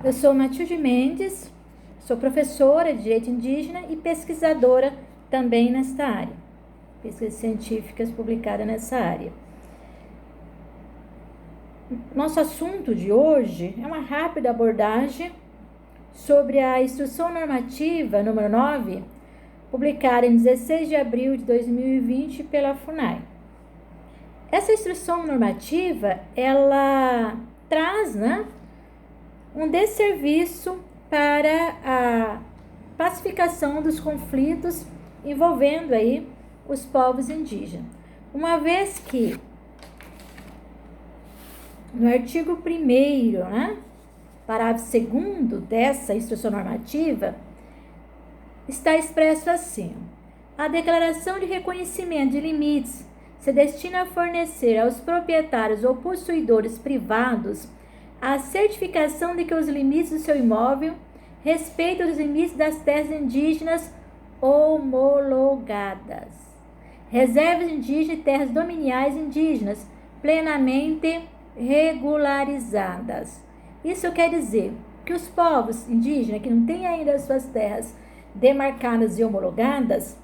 Eu sou Matilde Mendes, sou professora de Direito Indígena e pesquisadora também nesta área. Pesquisas científicas publicadas nessa área. Nosso assunto de hoje é uma rápida abordagem sobre a Instrução Normativa número 9, publicada em 16 de abril de 2020 pela FUNAI. Essa instrução normativa, ela traz, um desserviço para a pacificação dos conflitos envolvendo aí os povos indígenas. Uma vez que no artigo 1º, parágrafo 2º dessa instrução normativa, está expresso assim: a declaração de reconhecimento de limites se destina a fornecer aos proprietários ou possuidores privados a certificação de que os limites do seu imóvel respeitam os limites das terras indígenas homologadas, reservas indígenas e terras dominiais indígenas plenamente regularizadas. Isso quer dizer que os povos indígenas que não têm ainda as suas terras demarcadas e homologadas,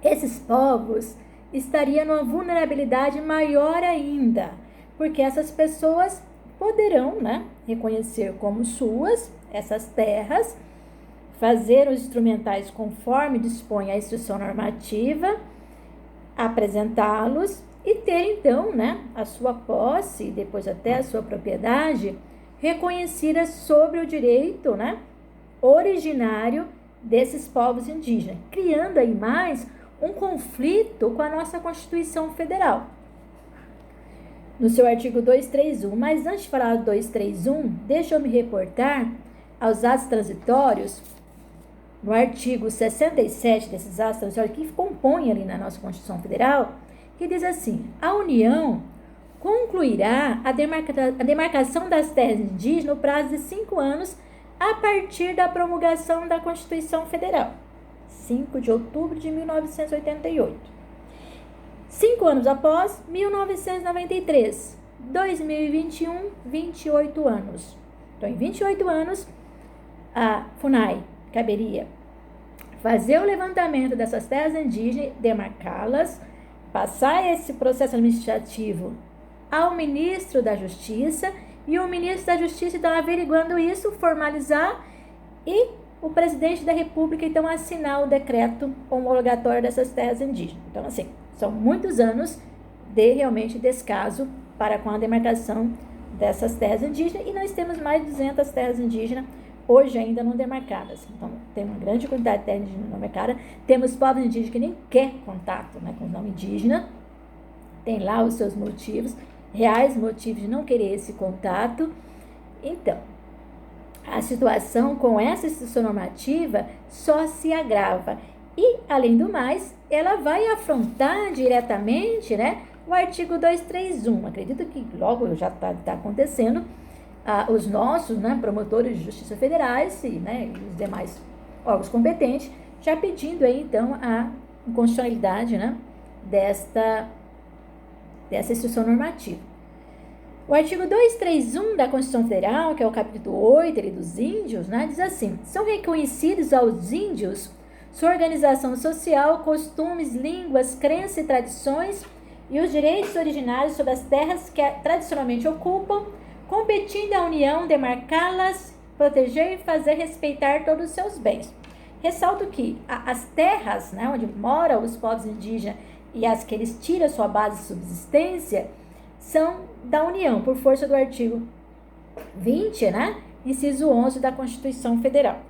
esses povos estariam numa vulnerabilidade maior ainda, porque essas pessoas poderão, reconhecer como suas essas terras, fazer os instrumentais conforme dispõe a instrução normativa, apresentá-los e ter então, a sua posse e depois até a sua propriedade reconhecida sobre o direito, originário desses povos indígenas, criando aí mais um conflito com a nossa Constituição Federal. No seu artigo 231, mas antes de falar do 231, deixa eu me reportar aos atos transitórios, no artigo 67 desses atos transitórios, que compõem ali na nossa Constituição Federal, que diz assim: a União concluirá a demarcação das terras indígenas no prazo de 5 anos a partir da promulgação da Constituição Federal, 5 de outubro de 1988. 5 anos após, 1993, 2021, 28 anos. Então, em 28 anos, a FUNAI caberia fazer o levantamento dessas terras indígenas, demarcá-las, passar esse processo administrativo ao ministro da Justiça e o ministro da Justiça, então, averiguando isso, formalizar e o presidente da República, então, assinar o decreto homologatório dessas terras indígenas. Então, assim, são muitos anos de realmente descaso para com a demarcação dessas terras indígenas, e nós temos mais de 200 terras indígenas hoje ainda não demarcadas. Então, tem uma grande quantidade de terras indígenas não demarcadas. Temos povos indígenas que nem quer contato com o nome indígena, tem lá os seus motivos, reais motivos de não querer esse contato. Então, a situação com essa instrução normativa só se agrava. E, além do mais, ela vai afrontar diretamente, o artigo 231. Acredito que logo já está acontecendo. Os nossos, promotores de justiça federais e os demais órgãos competentes já pedindo aí, então, a inconstitucionalidade, dessa instrução normativa. O artigo 231 da Constituição Federal, que é o capítulo 8 dos índios, diz assim: são reconhecidos aos índios sua organização social, costumes, línguas, crenças e tradições e os direitos originários sobre as terras que tradicionalmente ocupam, competindo à União demarcá-las, proteger e fazer respeitar todos os seus bens. Ressalto que as terras, onde moram os povos indígenas e as que eles tiram sua base de subsistência, são da União, por força do artigo 20, inciso 11 da Constituição Federal.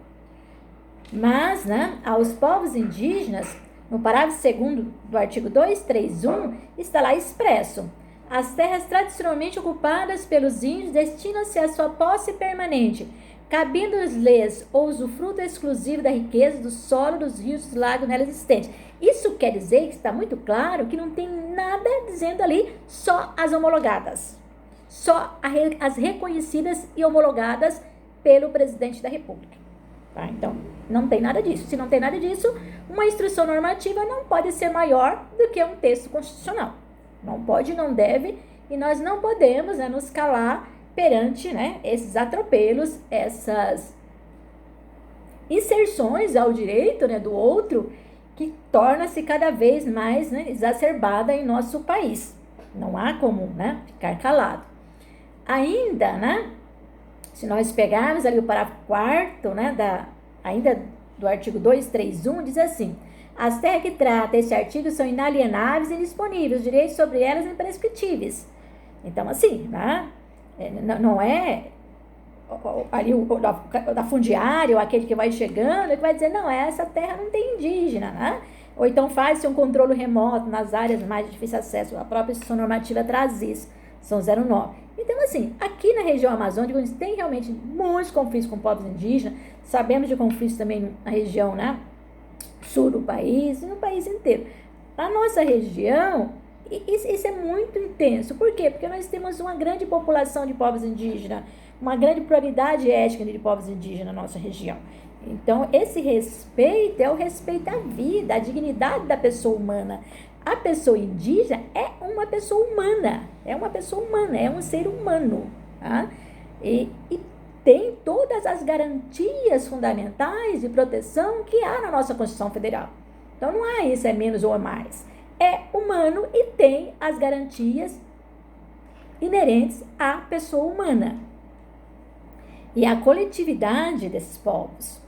Mas, aos povos indígenas, no parágrafo 2º do artigo 231, está lá expresso: as terras tradicionalmente ocupadas pelos índios destinam-se à sua posse permanente, cabendo-lhes o usufruto exclusivo da riqueza do solo, dos rios, dos lagos nelas existentes. Isso quer dizer que está muito claro que não tem nada dizendo ali só as homologadas, só as reconhecidas e homologadas pelo presidente da República. Então, não tem nada disso. Se não tem nada disso, uma instrução normativa não pode ser maior do que um texto constitucional. Não pode, não deve, e nós não podemos nos calar perante, né, esses atropelos, essas inserções ao direito, né, do outro, que torna-se cada vez mais, né, exacerbada em nosso país. Não há como, né, ficar calado. Ainda, né, se nós pegarmos ali o parágrafo 4º, né, ainda do artigo 231, diz assim: as terras que trata esse artigo são inalienáveis e indisponíveis, os direitos sobre elas imprescritíveis. Então, assim, né, não é ali o da fundiária, ou aquele que vai chegando, que vai dizer, não, essa terra não tem indígena, né? Ou então faz-se um controle remoto nas áreas mais de difícil acesso. A própria instituição normativa traz isso, são 09. Então, assim, aqui na região amazônica, onde tem realmente muitos conflitos com povos indígenas, sabemos de conflitos também na região, né, sul do país e no país inteiro. Na nossa região, isso é muito intenso. Por quê? Porque nós temos uma grande população de povos indígenas, uma grande pluralidade étnica de povos indígenas na nossa região. Então, esse respeito é o respeito à vida, à dignidade da pessoa humana. A pessoa indígena é uma pessoa humana, é um ser humano, tá? E tem todas as garantias fundamentais de proteção que há na nossa Constituição Federal. Então, não há isso, é menos ou é mais. É humano e tem as garantias inerentes à pessoa humana e à coletividade desses povos.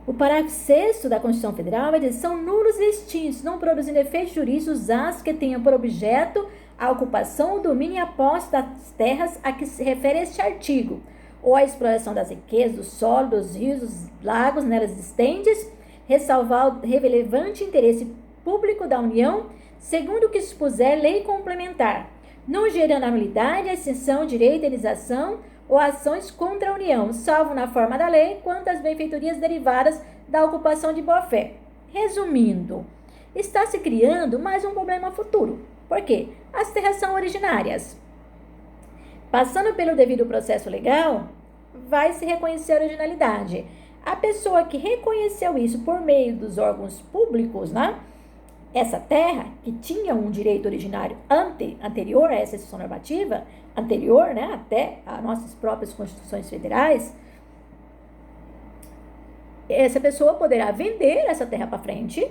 O parágrafo 6º da Constituição Federal vai dizer: são nulos e extintos, não produzindo efeitos jurídicos os atos que tenham por objeto a ocupação, o domínio e a posse das terras a que se refere este artigo, ou a exploração das riquezas, do solo, dos rios, dos lagos nelas existentes, ressalvar o relevante interesse público da União, segundo o que expuser lei complementar, não gerando a nulidade, a extinção, direito, indenização ou ações contra a União, salvo na forma da lei, quanto às benfeitorias derivadas da ocupação de boa-fé. Resumindo, está se criando mais um problema futuro. Por quê? As terras são originárias. Passando pelo devido processo legal, vai se reconhecer a originalidade. A pessoa que reconheceu isso por meio dos órgãos públicos, né? Essa terra, que tinha um direito originário anterior a essa instituição normativa, anterior, né, até as nossas próprias constituições federais, essa pessoa poderá vender essa terra para frente.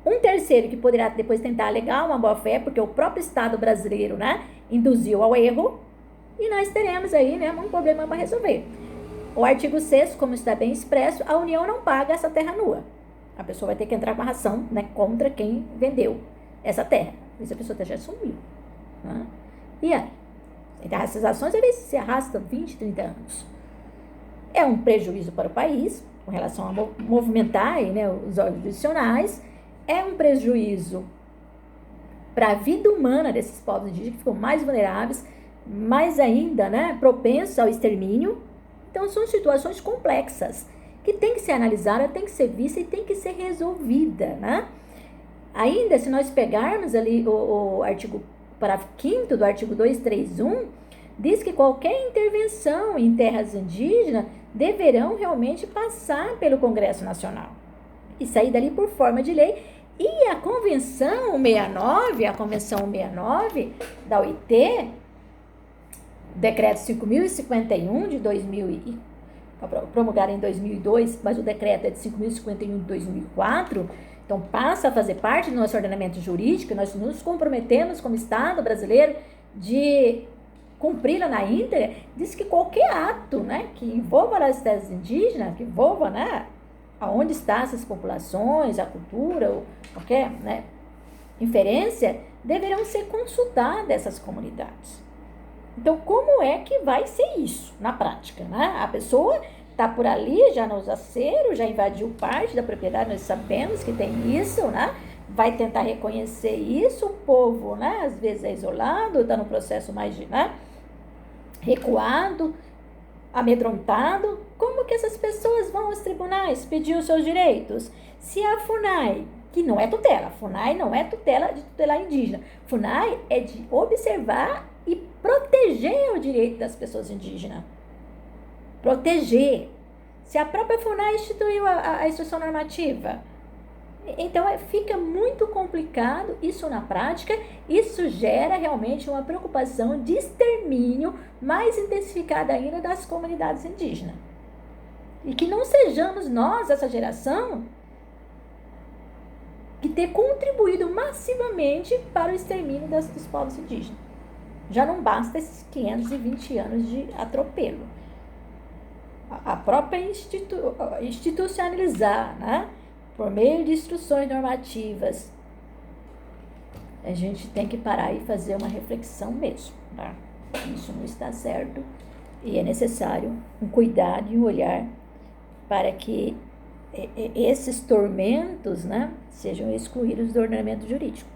Um terceiro que poderá depois tentar alegar uma boa-fé, porque o próprio Estado brasileiro, né, induziu ao erro, e nós teremos aí, né, um problema para resolver. O artigo 6º, como está bem expresso, a União não paga essa terra nua. A pessoa vai ter que entrar com a ação, né, contra quem vendeu essa terra. Essa pessoa já sumiu. Né? E aí? Então, essas ações, às vezes, se arrastam 20, 30 anos. É um prejuízo para o país, com relação a movimentar aí, né, os órgãos judiciais. É um prejuízo para a vida humana desses povos indígenas, que ficam mais vulneráveis, mais ainda, né, propensos ao extermínio. Então, são situações complexas, que tem que ser analisada, tem que ser vista e tem que ser resolvida, né? Ainda, se nós pegarmos ali o artigo, parágrafo 5º do artigo 231, diz que qualquer intervenção em terras indígenas deverão realmente passar pelo Congresso Nacional e sair dali por forma de lei. E a Convenção 69 da OIT, decreto 5.051 de 2000 promulgado em 2002, mas o decreto é de 5.051 de 2004, então passa a fazer parte do nosso ordenamento jurídico. Nós nos comprometemos como Estado brasileiro de cumpri-la na íntegra. Diz que qualquer ato, né, que envolva as terras indígenas, que envolva, né, aonde estão essas populações, a cultura, ou qualquer, né, inferência, deverão ser consultadas essas comunidades. Então, como é que vai ser isso na prática, né? A pessoa está por ali, já nos aceros, já invadiu parte da propriedade, nós sabemos que tem isso, né? Vai tentar reconhecer isso, o povo, né? Às vezes é isolado, está no processo mais, né, recuado, amedrontado. Como que essas pessoas vão aos tribunais pedir os seus direitos? Se a FUNAI, que não é tutela, a FUNAI não é tutela de tutelar indígena, FUNAI é de observar e proteger o direito das pessoas indígenas. Proteger. Se a própria FUNAI instituiu a instituição normativa, Então, fica muito complicado isso na prática. Isso gera realmente uma preocupação de extermínio mais intensificada ainda das comunidades indígenas. E que não sejamos nós, essa geração, que ter contribuído massivamente para o extermínio dos povos indígenas. Já não basta esses 520 anos de atropelo. A própria institucionalizar, né? Por meio de instruções normativas, a gente tem que parar e fazer uma reflexão mesmo, tá? Isso não está certo e é necessário um cuidado e um olhar para que esses tormentos, né, sejam excluídos do ordenamento jurídico.